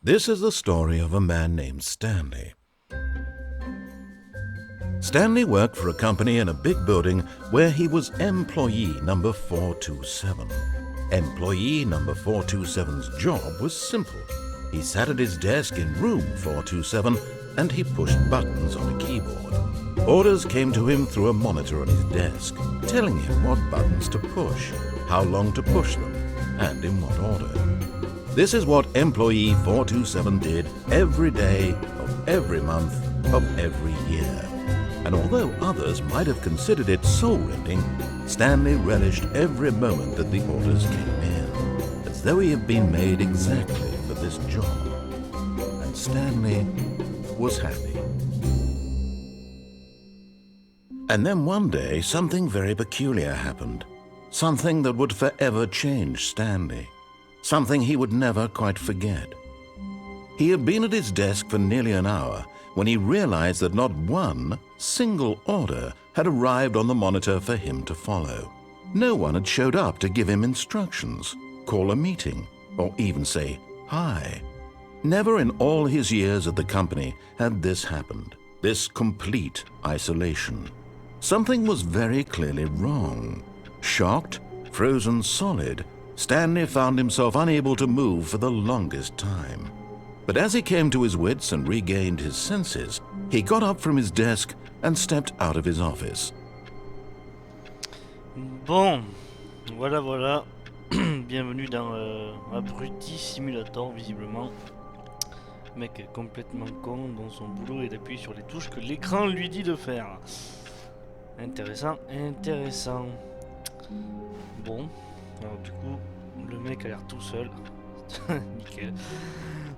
This is the story of a man named Stanley. Stanley worked for a company in a big building where he was employee number 427. Employee number 427's job was simple. He sat at his desk in room 427 and he pushed buttons on a keyboard. Orders came to him through a monitor on his desk, telling him what buttons to push, how long to push them, and in what order. This is what employee 427 did every day of every month of every year. And although others might have considered it soul-rending, Stanley relished every moment that the orders came in, as though he had been made exactly for this job. And Stanley was happy. And then one day, something very peculiar happened. Something that would forever change Stanley. Something he would never quite forget. He had been at his desk for nearly an hour when he realized that not one single order had arrived on the monitor for him to follow. No one had showed up to give him instructions, call a meeting, or even say hi. Never in all his years at the company had this happened, this complete isolation. Something was very clearly wrong. Shocked, frozen solid, Stanley found himself unable to move for the longest time. But as he came to his wits and regained his senses, he got up from his desk and stepped out of his office. Bon, voilà. Bienvenue dans Abruti Simulator, visiblement. Le mec est complètement con dans son boulot et d'appuyer sur les touches que l'écran lui dit de faire. Intéressant. Bon, alors du coup, le mec a l'air tout seul. Nickel.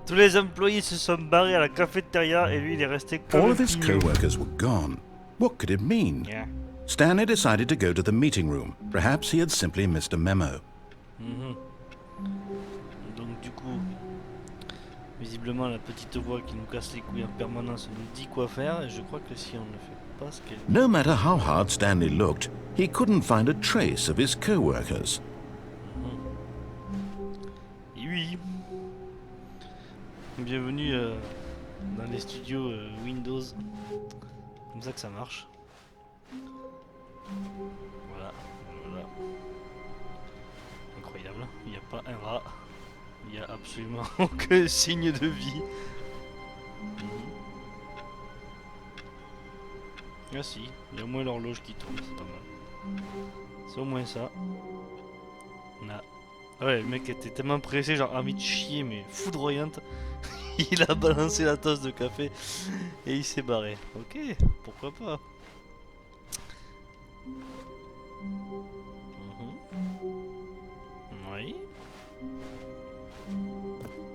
Tous les employés se sont barrés à la cafétéria et lui il est resté comme All of his co-workers were gone. What could it mean? Yeah. Stanley decided to go to the meeting room. Perhaps he had simply missed a memo. Donc du coup, visiblement la petite voix qui nous casse les couilles en permanence nous dit quoi faire et je crois que si on ne fait pas ce qu'elle dit... No matter how hard Stanley looked, he couldn't find a trace of his co-workers. Oui. Bienvenue dans les studios Windows. Comme ça que ça marche. Voilà. Incroyable. Il n'y a pas un rat. Il n'y a absolument aucun signe de vie. Ah si, il y a au moins l'horloge qui tourne, c'est pas mal. C'est au moins ça. Là. Ah ouais, le mec était tellement pressé, genre envie de chier, mais foudroyante. Il a balancé la tasse de café et il s'est barré. Ok, pourquoi pas. Oui.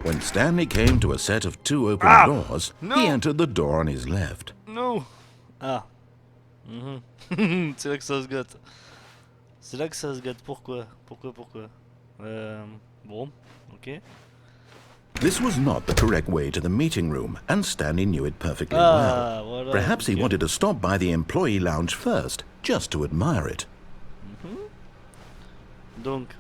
When Stanley came to a set of two open doors, no. he entered the door on his left. No. Ah. C'est là que ça se gâte. Pourquoi Bon, ok. This was not the correct way to the meeting room, and Stanley knew it perfectly well. Voilà, Perhaps he okay. wanted to stop by the employee lounge first, just to admire it. Donc,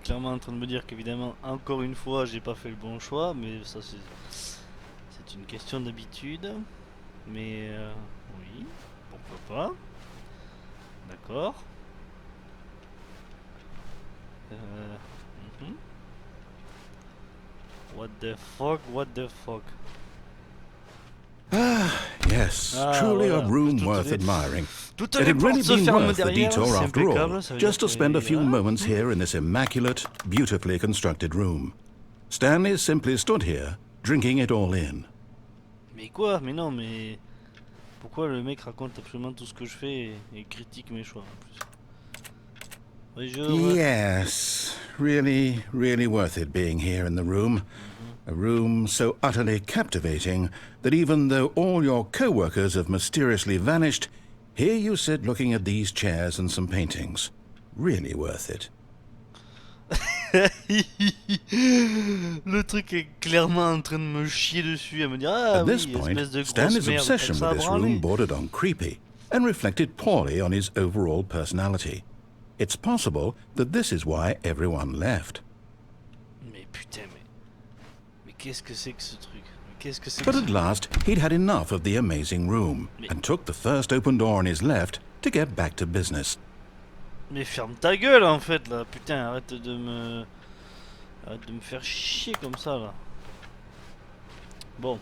clairement en train de me dire qu'évidemment, encore une fois, j'ai pas fait le bon choix, mais ça c'est une question d'habitude. Mais oui, pourquoi pas. D'accord. What the fuck. Yes, truly voilà. a room Toutes worth les- admiring. Toutes It les had really portes se been ferment worth the derrière, detour c'est after impeccable, all, ça veut just to dire spend a que- few Ah. moments here in this immaculate, beautifully constructed room. Stanley simply stood here, drinking it all in. Mais quoi? Mais non, mais... Pourquoi le mec raconte absolument tout ce que je fais et critique mes choix en plus? Bonjour. Yes, really worth it being here in the room. A room so utterly captivating that even though all your co-workers have mysteriously vanished, here you sit looking at these chairs and some paintings. Really worth it. Le truc est clairement en train de me chier dessus, à me dire ah At this oui, point, espèce de grosse Stanley's merde, obsession ça with this a branlé. room bordered on creepy and reflected poorly on his overall personality. It's possible that this is why everyone left. Mais putain, mais... qu'est-ce que c'est que ce truc? Qu'est-ce que c'est But que at last, he'd had enough of the amazing room and took the first open door on his left to get back to business. Mais ferme ta gueule en fait là, putain, arrête de me faire chier comme ça là. Bon.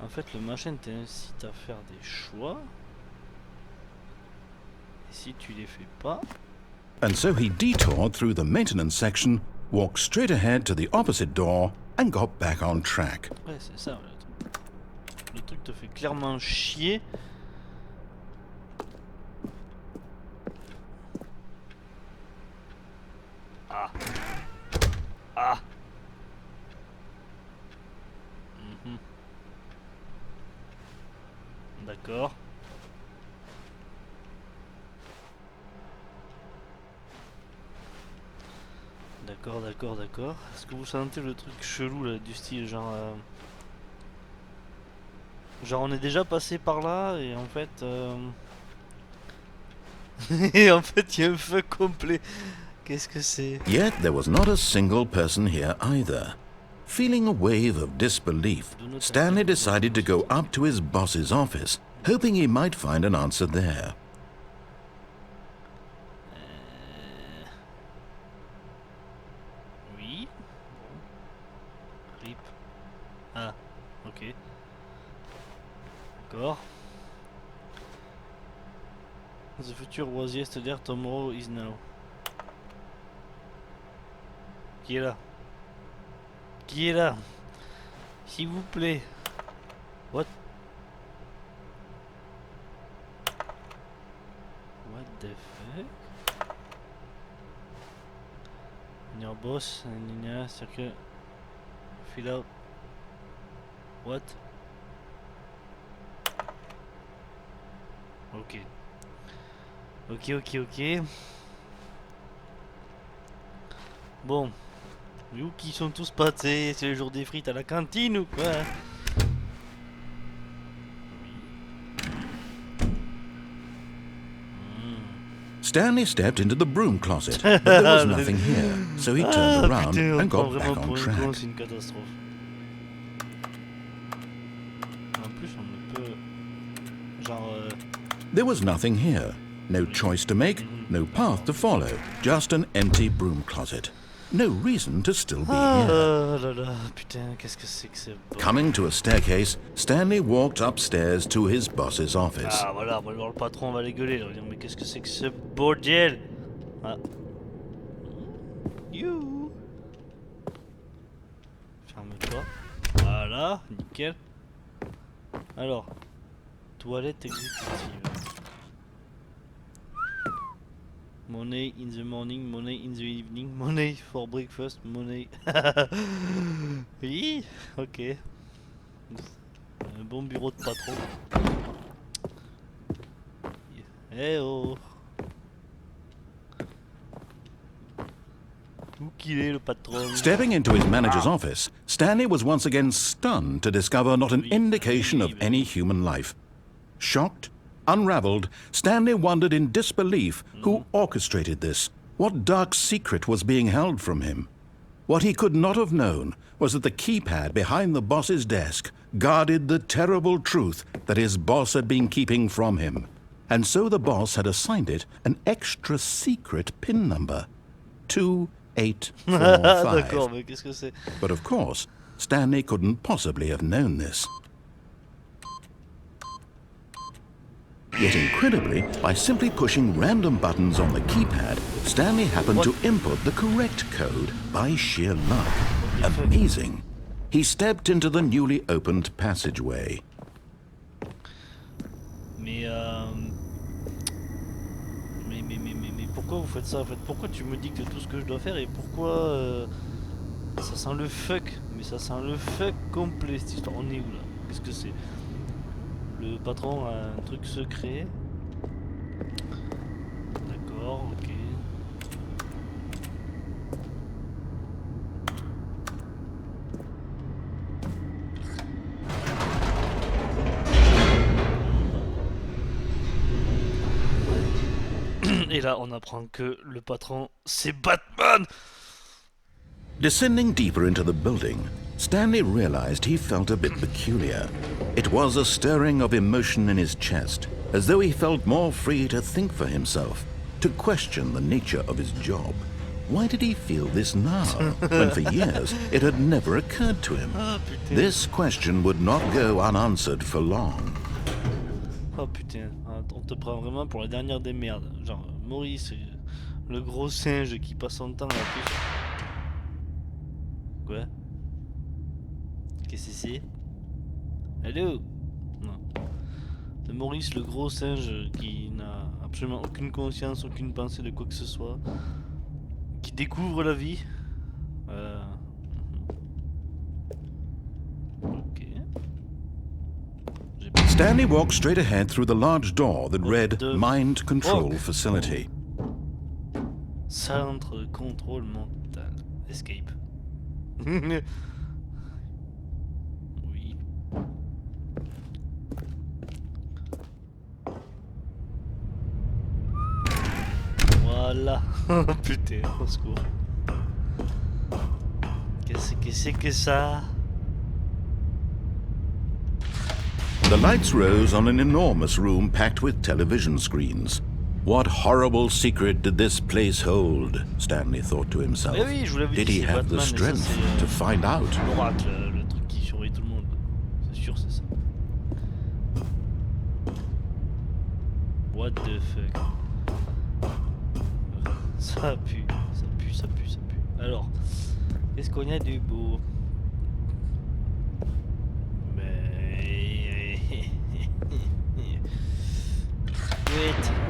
En fait le machin t'incite à faire des choix. Et si tu les fais pas... And so he detoured through the maintenance section, walked straight ahead to the opposite door, and got back on track. Ouais c'est ça le truc. Le truc te fait clairement chier. Ah. Ah. D'accord. D'accord. Est-ce que vous sentez le truc chelou là, du style genre... Genre on est déjà passé par là et en fait... et en fait il y a un fuck complet. Qu'est-ce que c'est? Yet there was not a single person here either. Feeling a wave of disbelief, Stanley decided to go up to his boss's office, hoping he might find an answer there. Oui. Rip. Ah, ok. D'accord. The future was yesterday, tomorrow is now. Qui est là? Qui est là? S'il vous plaît. What? What the fuck? Your boss and in a circle. Fill out. What? Ok. Ok. Bon. Nous qui sont tous pâtés, c'est le jour des frites à la cantine ou quoi? Stanley stepped into the broom closet, but there was nothing here, so he turned around putain, and got vraiment back pour on une track. con, c'est une catastrophe. En plus, on ne peut... Genre... There was nothing here. No choice to make, no path to follow, just an empty broom closet. No reason to still be here. Ah là là, putain, qu'est-ce que c'est que ce... Coming to a staircase, Stanley walked upstairs to his boss's office. Ah voilà, on va voir le patron, on va les gueuler, là, on va dire mais qu'est-ce que c'est que ce bordel? Ah. You. Ferme-toi. Voilà, nickel. Alors, toilette exécutive. Money in the morning, money in the evening, money for breakfast, money. Oui, ok. Un bon bureau de patron. Eh oh. Où qu'il est le patron? Stepping into his manager's office, Stanley was once again stunned to discover not an indication of any human life. Shocked, unraveled, Stanley wondered in disbelief who orchestrated this, what dark secret was being held from him. What he could not have known was that the keypad behind the boss's desk guarded the terrible truth that his boss had been keeping from him. And so the boss had assigned it an extra secret PIN number, 2845. D'accord, mais qu'est-ce que c'est? But of course, Stanley couldn't possibly have known this. Yet incredibly, by simply pushing random buttons on the keypad, Stanley happened to input the correct code by sheer luck. Amazing. He stepped into the newly opened passageway. Mais pourquoi vous faites ça en fait? Pourquoi tu me dictes tout ce que je dois faire et pourquoi ça sent le fuck? Mais ça sent le fuck complet cette histoire. On est où là? Qu'est-ce que c'est? Le patron a un truc secret. D'accord, ok. Et là, on apprend que le patron, c'est Batman! Descending deeper into the building, Stanley realized he felt a bit peculiar. It was a stirring of emotion in his chest, as though he felt more free to think for himself, to question the nature of his job. Why did he feel this now, when for years it had never occurred to him? Ah putain. This question would not go unanswered for long. Oh putain, on te prend vraiment pour la dernière des merdes. Genre, Maurice, le gros singe qui passe son temps à plus. Quoi? Qu'est-ce que c'est? Allô? Non. C'est Maurice, le gros singe qui n'a absolument aucune conscience, aucune pensée de quoi que ce soit. Qui découvre la vie. Ok. Stanley walked straight ahead through the large door that read Mind Control Facility. Centre de contrôle mental. Escape. Oui. Voilà. Putain, au secours. Qu'est-ce que c'est que ça? The lights rose on an enormous room packed with television screens. What horrible secret did this place hold? Stanley thought to himself. Mais oui, je vous l'avais Did dit, he c'est have the Batman, et ça, strength c'est, to find out? l'oracle, le truc qui surveille tout le monde. C'est sûr, c'est ça. What the fuck? Ça pue, ça pue, ça pue, ça pue. Alors, qu'est-ce qu'on a de beau? Wait.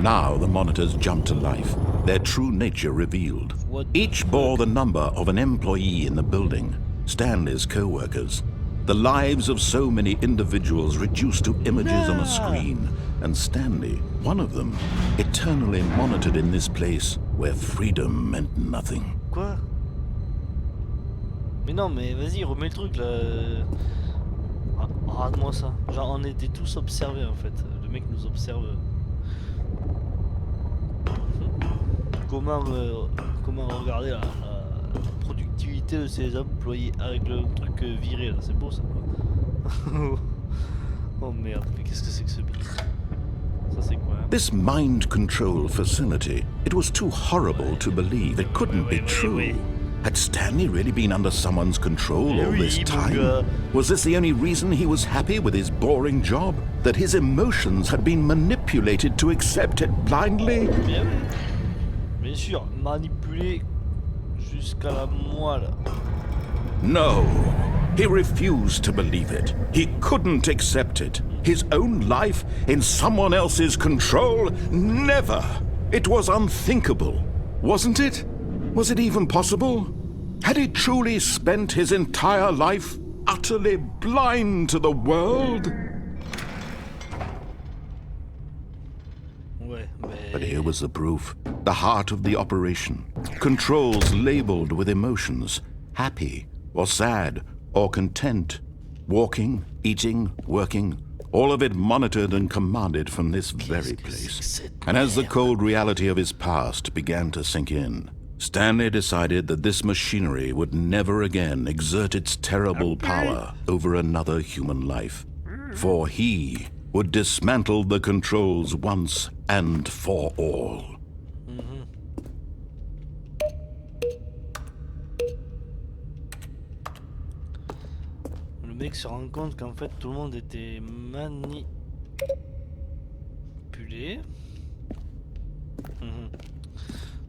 Now the monitors jumped to life, their true nature revealed. Each bore the number of an employee in the building, Stanley's co-workers. The lives of so many individuals reduced to images on a screen, and Stanley, one of them, eternally monitored in this place where freedom meant nothing. Quoi? Mais non, mais vas-y, remets le truc là. Rate-moi ça. Genre, on était tous observés en fait. Le mec nous observe. Comment regarder la productivité de ses employés avec le truc viré là, c'est beau ça quoi. Oh merde, mais qu'est-ce que c'est que ce bit? Ça c'est quoi hein? This mind control facility, it was too horrible to believe. It couldn't be true. Had Stanley really been under someone's control all this time? Was this the only reason he was happy with his boring job? That his emotions had been manipulated to accept it blindly? Bien oui. Bien sûr, manipulé jusqu'à la moelle. No, he refused to believe it. He couldn't accept it. His own life in someone else's control? Never! It was unthinkable, wasn't it? Was it even possible? Had he truly spent his entire life utterly blind to the world? Ouais, mais... But here was the proof. The heart of the operation. Controls labeled with emotions. Happy, or sad, or content. Walking, eating, working. All of it monitored and commanded from this very place. And as the cold reality of his past began to sink in, Stanley decided that this machinery would never again exert its terrible power over another human life. For he would dismantle the controls once and for all. Le mec se rend compte qu'en fait tout le monde était manipulé.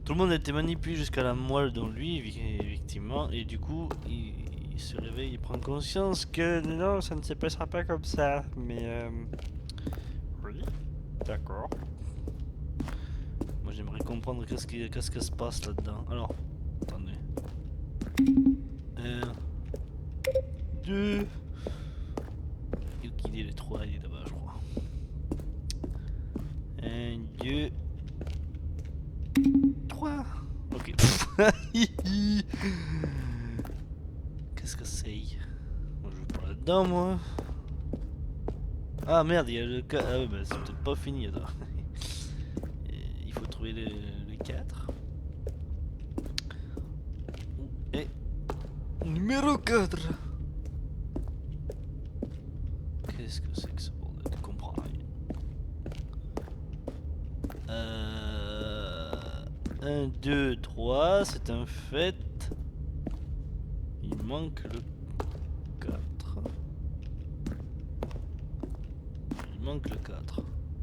Tout le monde était manipulé jusqu'à la moelle dans lui, effectivement, et du coup il se réveille, il prend conscience que non, ça ne se passera pas comme ça, mais oui, d'accord. Moi j'aimerais comprendre qu'est-ce que se passe là-dedans. Alors, attendez. 1, 2. Il est les 3, il est là-bas, je crois. 1, 2, 3. Ok. Qu'est-ce que c'est? Moi, je veux pas là-dedans, moi. Ah merde, il y a le 4. Ah ouais, bah c'est peut-être pas fini, attends. Il faut trouver le 4. Et Numéro 4. Qu'est-ce que c'est que ce bordel? Je comprends rien. 1, 2, 3, c'est un fait. Il manque le 4. Il manque le 4.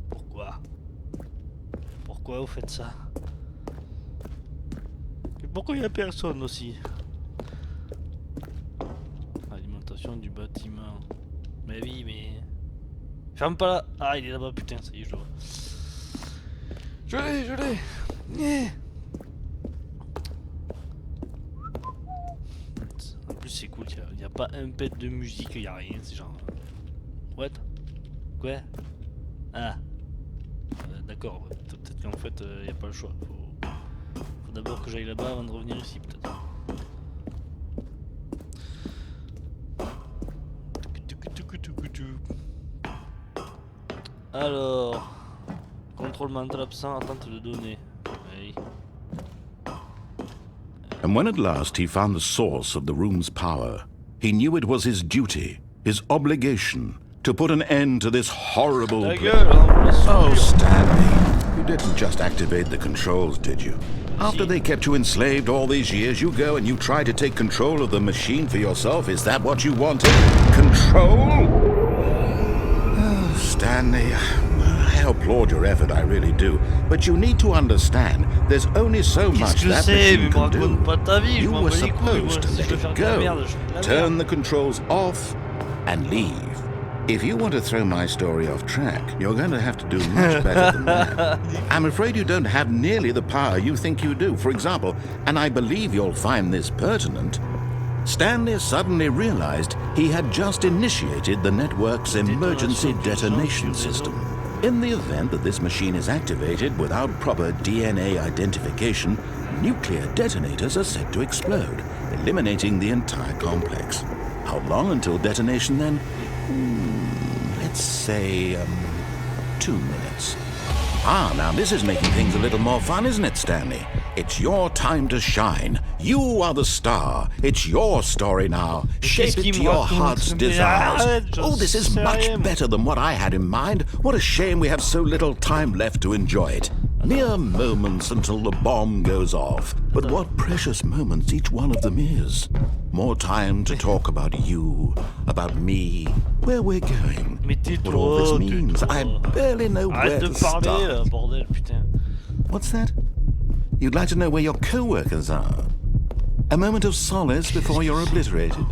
Pourquoi? Pourquoi vous faites ça? Et pourquoi il n'y a personne aussi? Alimentation du bâtiment. Mais oui, mais... Ferme pas là. Ah, il est là-bas, putain, ça y est, je le vois. Je l'ai. En plus, c'est cool, il n'y a pas un pet de musique, il n'y a rien, c'est genre... What? Quoi? Ah. D'accord, peut-être qu'en fait, il n'y a pas le choix. Faut d'abord que j'aille là-bas avant de revenir ici, peut-être. Alors... Contrôle mental absent, attente de données. Oui. And when at last he found the source of the room's power, he knew it was his duty, his obligation, to put an end to this horrible... Oh, Stanley, you didn't just activate the controls, did you? After they kept you enslaved all these years, you go and you try to take control of the machine for yourself? Is that what you wanted? Control? Oh, Stanley, I applaud your effort, I really do. But you need to understand, there's only so much that machine can do. You were supposed to let it go, turn the controls off, and leave. If you want to throw my story off track, you're going to have to do much better than that. I'm afraid you don't have nearly the power you think you do. For example, and I believe you'll find this pertinent, Stanley suddenly realized he had just initiated the network's emergency detonation system. In the event that this machine is activated without proper DNA identification, nuclear detonators are said to explode, eliminating the entire complex. How long until detonation then? Let's say, 2 minutes. Ah, now this is making things a little more fun, isn't it, Stanley? It's your time to shine. You are the star. It's your story now. Shape it to your heart's desires. Oh, this is much better than what I had in mind. What a shame we have so little time left to enjoy it. Mere moments until the bomb goes off. But what precious moments each one of them is. More time to talk about you, about me, where we're going, what all this means. I barely know where to start. Bordel, putain. What's that? You'd like to know where your co-workers are? A moment of solace before you're obliterated?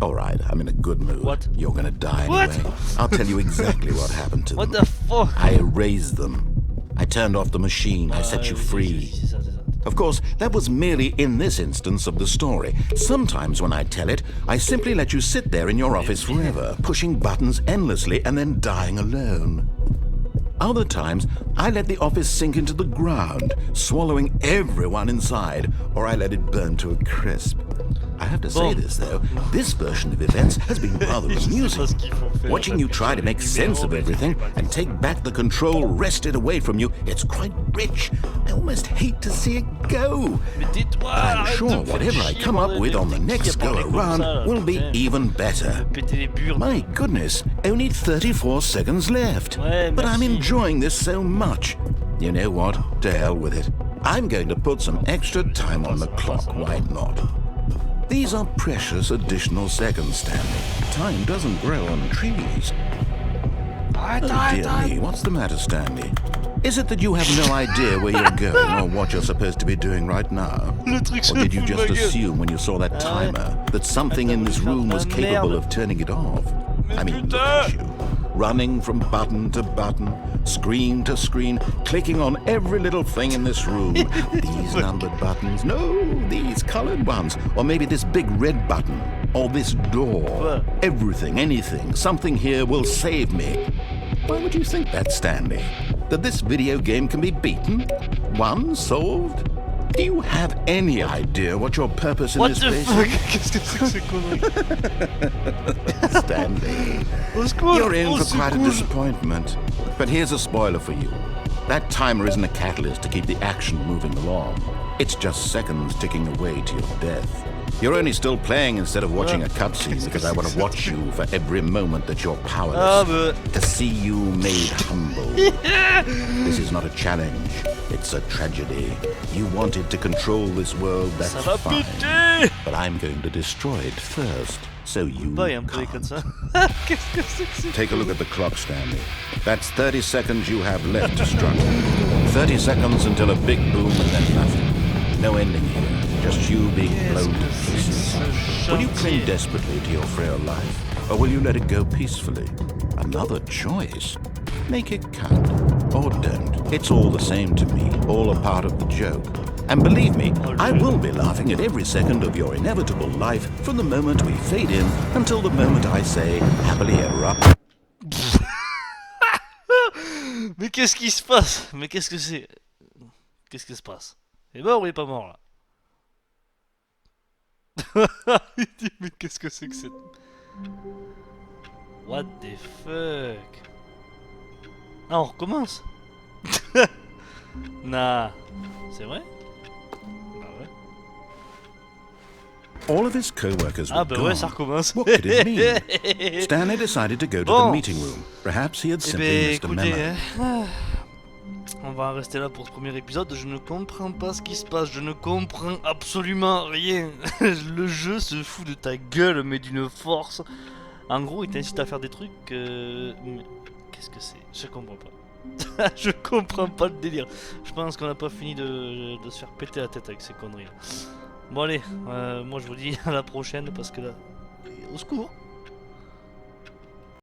All right, I'm in a good mood. What? You're gonna die anyway. I'll tell you exactly what happened to them. What the fuck? I erased them. I turned off the machine. I set you free. Of course, that was merely in this instance of the story. Sometimes when I tell it, I simply let you sit there in your office forever, pushing buttons endlessly and then dying alone. Other times, I let the office sink into the ground, swallowing everyone inside, or I let it burn to a crisp. I have to say this, though, this version of events has been rather amusing. Watching you try to make sense of everything and take back the control wrested away from you, it's quite rich. I almost hate to see it go. I'm sure whatever I come up with on the next go-around will be even better. My goodness, only 34 seconds left. But I'm enjoying this so much. You know what? To hell with it. I'm going to put some extra time on the clock, why not? These are precious additional seconds, Stanley. Time doesn't grow on trees. Oh dear me, what's the matter, Stanley? Is it that you have no idea where you're going or what you're supposed to be doing right now? Or did you just assume when you saw that timer that something in this room was capable of turning it off? I mean, look at you. Running from button to button, screen to screen, clicking on every little thing in this room. These numbered buttons, no, these colored ones. Or maybe this big red button, or this door. Everything, anything, something here will save me. Why would you think that, Stanley? That this video game can be beaten? Won? Solved? Do you have any idea what your purpose in this place is? What the fuck? Qu'est-ce que c'est que ces conneries? Stanley, you're in for quite a disappointment. But here's a spoiler for you. That timer isn't a catalyst to keep the action moving along. It's just seconds ticking away to your death. You're only still playing instead of watching a cutscene because I want to watch you for every moment that you're powerless. To see you made humble. This is not a challenge. It's a tragedy. You wanted to control this world, that's fine. But I'm going to destroy it first, so you can't. Take a look at the clock, Stanley. That's 30 seconds you have left to struggle. 30 seconds until a big boom and then nothing. No ending here. Just you being blown to pieces. Will you cling desperately to your frail life, or will you let it go peacefully? Another choice. Make it count, or don't. It's all the same to me, all a part of the joke. And believe me, I will be laughing at every second of your inevitable life from the moment we fade in until the moment I say happily ever after. Mais qu'est-ce qui se passe? Mais qu'est-ce que c'est? Qu'est-ce qui se passe? Il est mort ou il est pas mort là? Il dit mais qu'est-ce que c'est que cette... What the fuck? Ah on recommence? Nah. C'est vrai? Bah ouais. All of his co-workers were Ah bah gone. ouais ça recommence. What could it mean? Stanley decided to go to the meeting room. Perhaps he had simply missed a memo. On va en rester là pour ce premier épisode. Je ne comprends pas ce qui se passe. Je ne comprends absolument rien. Le jeu se fout de ta gueule, mais d'une force. En gros, il t'incite à faire des trucs. Mais qu'est-ce que c'est? Je comprends pas. Je comprends pas le délire. Je pense qu'on n'a pas fini de se faire péter la tête avec ces conneries. Bon allez, moi je vous dis à la prochaine parce que là, au secours.